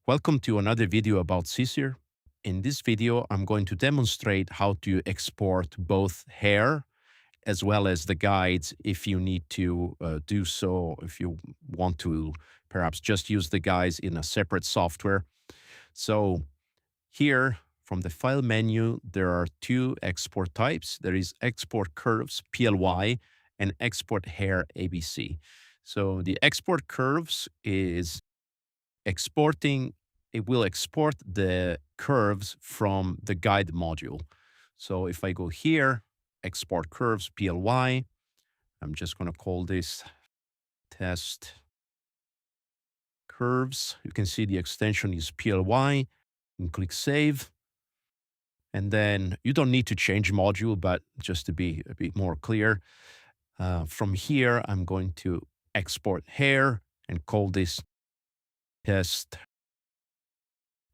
Welcome to another video about Sisir. In this video, I'm going to demonstrate how to export both hair as well as the guides if you need to do so, if you want to perhaps just use the guides in a separate software. So here from the file menu, there are two export types. There is export curves, PLY, and export hair, ABC. So the export curves is exporting, it will export the curves from the guide module. So if I go here, export curves, PLY, I'm just going to call this test curves. You can see the extension is PLY and click save. And then you don't need to change module, but just to be a bit more clear, from here, I'm going to export hair and call this test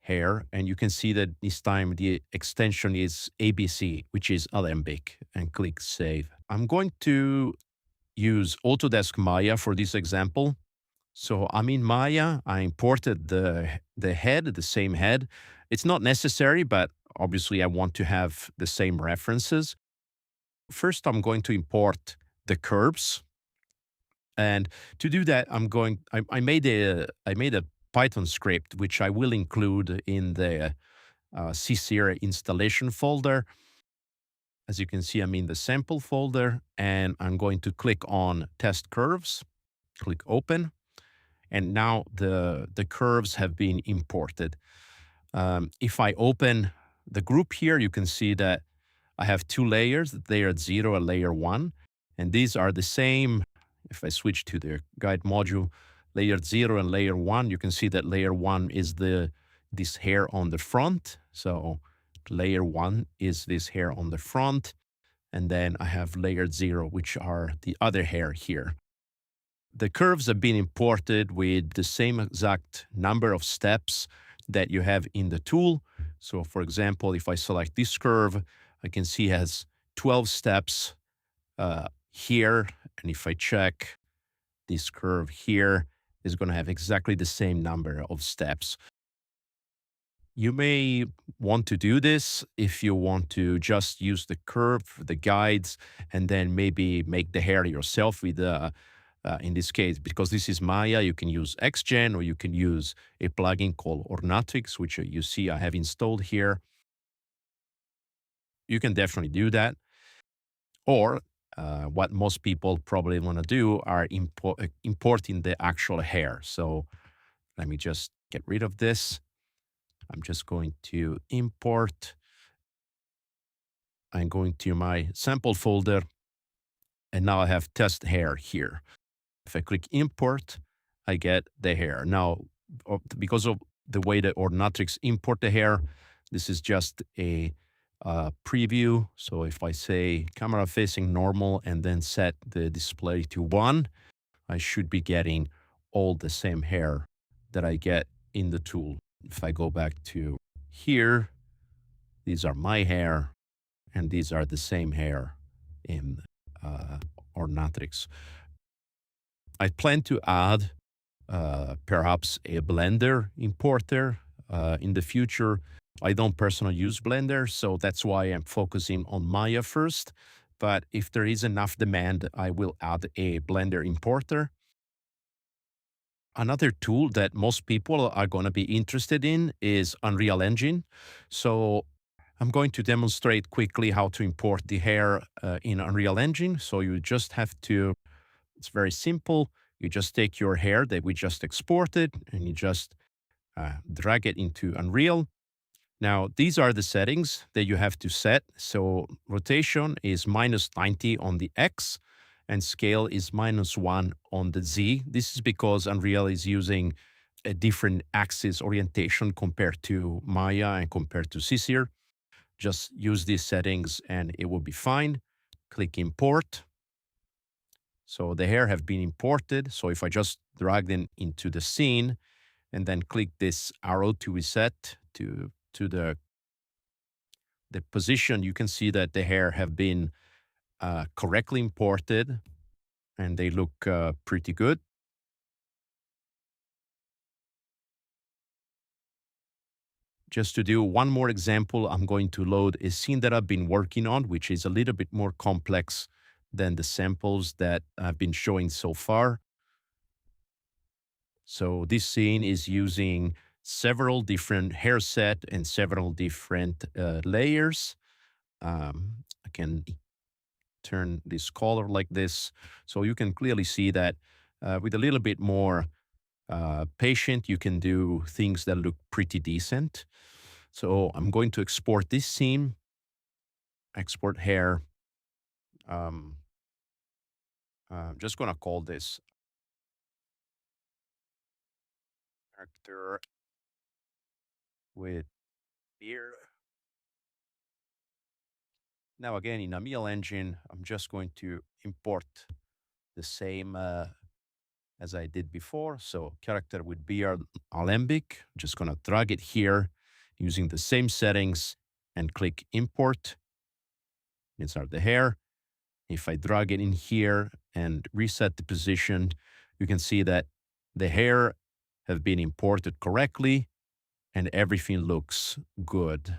hair. And you can see that this time the extension is ABC, which is Alembic, and click save. I'm going to use Autodesk Maya for this example. So I'm in Maya. I imported the head, the same head. It's not necessary, but obviously I want to have the same references. First, I'm going to import the curves. And to do that, I made a Python script, which I will include in the Sisir installation folder. As you can see, I'm in the sample folder, and I'm going to click on test curves, click open, and now the curves have been imported. If I open the group here, you can see that I have two layers, layer 0 and layer 1, and these are the same. If I switch to the guide module, layer 0 and layer 1, you can see that layer 1 is this hair on the front. So layer 1 is this hair on the front. And then I have layer 0, which are the other hair here. The curves have been imported with the same exact number of steps that you have in the tool. So for example, if I select this curve, I can see it has 12 steps here. And if I check this curve here, is going to have exactly the same number of steps. You may want to do this if you want to just use the curve, the guides, and then maybe make the hair yourself with, in this case, because this is Maya, you can use XGen or you can use a plugin called Ornatrix, which you see I have installed here. You can definitely do that. Or what most people probably want to do are importing the actual hair. So let me just get rid of this. I'm just going to import. I'm going to my sample folder, and now I have test hair here. If I click import, I get the hair. Now, because of the way that Ornatrix import the hair, this is just a preview. So if I say camera facing normal and then set the display to 1, I should be getting all the same hair that I get in the tool. If I go back to here, these are my hair, and these are the same hair in Ornatrix. I plan to add perhaps a Blender importer in the future. I don't personally use Blender, so that's why I'm focusing on Maya first. But if there is enough demand, I will add a Blender importer. Another tool that most people are going to be interested in is Unreal Engine. So I'm going to demonstrate quickly how to import the hair in Unreal Engine. So you just have to, it's very simple. You just take your hair that we just exported and you just drag it into Unreal. Now, these are the settings that you have to set. So rotation is -90 on the X and scale is -1 on the Z. This is because Unreal is using a different axis orientation compared to Maya and compared to Sisir. Just use these settings and it will be fine. Click import. So the hair have been imported. So if I just drag them into the scene and then click this arrow to reset to the position, you can see that the hair have been correctly imported and they look pretty good. Just to do one more example, I'm going to load a scene that I've been working on, which is a little bit more complex than the samples that I've been showing so far. So this scene is using several different hair set and several different layers. I can turn this color like this. So you can clearly see that with a little bit more patient, you can do things that look pretty decent. So I'm going to export this scene, export hair. Um, I'm just going to call this character with beard. Now again, in a meal engine, I'm just going to import the same as I did before. So character with beard alembic, just going to drag it here using the same settings and click import. Insert the hair. If I drag it in here and reset the position, you can see that the hair have been imported correctly and everything looks good.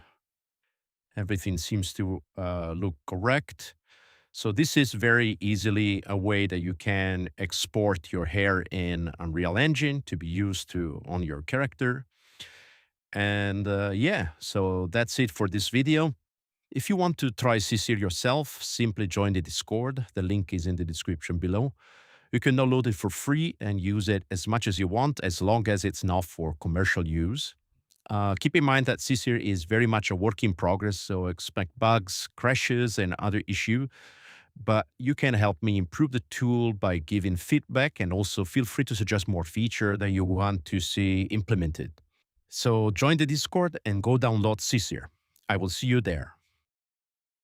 Everything seems to look correct. So this is very easily a way that you can export your hair in Unreal Engine to be used to on your character. And yeah, so that's it for this video. If you want to try Sisir yourself, simply join the Discord. The link is in the description below. You can download it for free and use it as much as you want, as long as it's not for commercial use. Keep in mind that Sisir is very much a work in progress, so expect bugs, crashes, and other issues. But you can help me improve the tool by giving feedback, and also feel free to suggest more feature that you want to see implemented. So join the Discord and go download Sisir. I will see you there.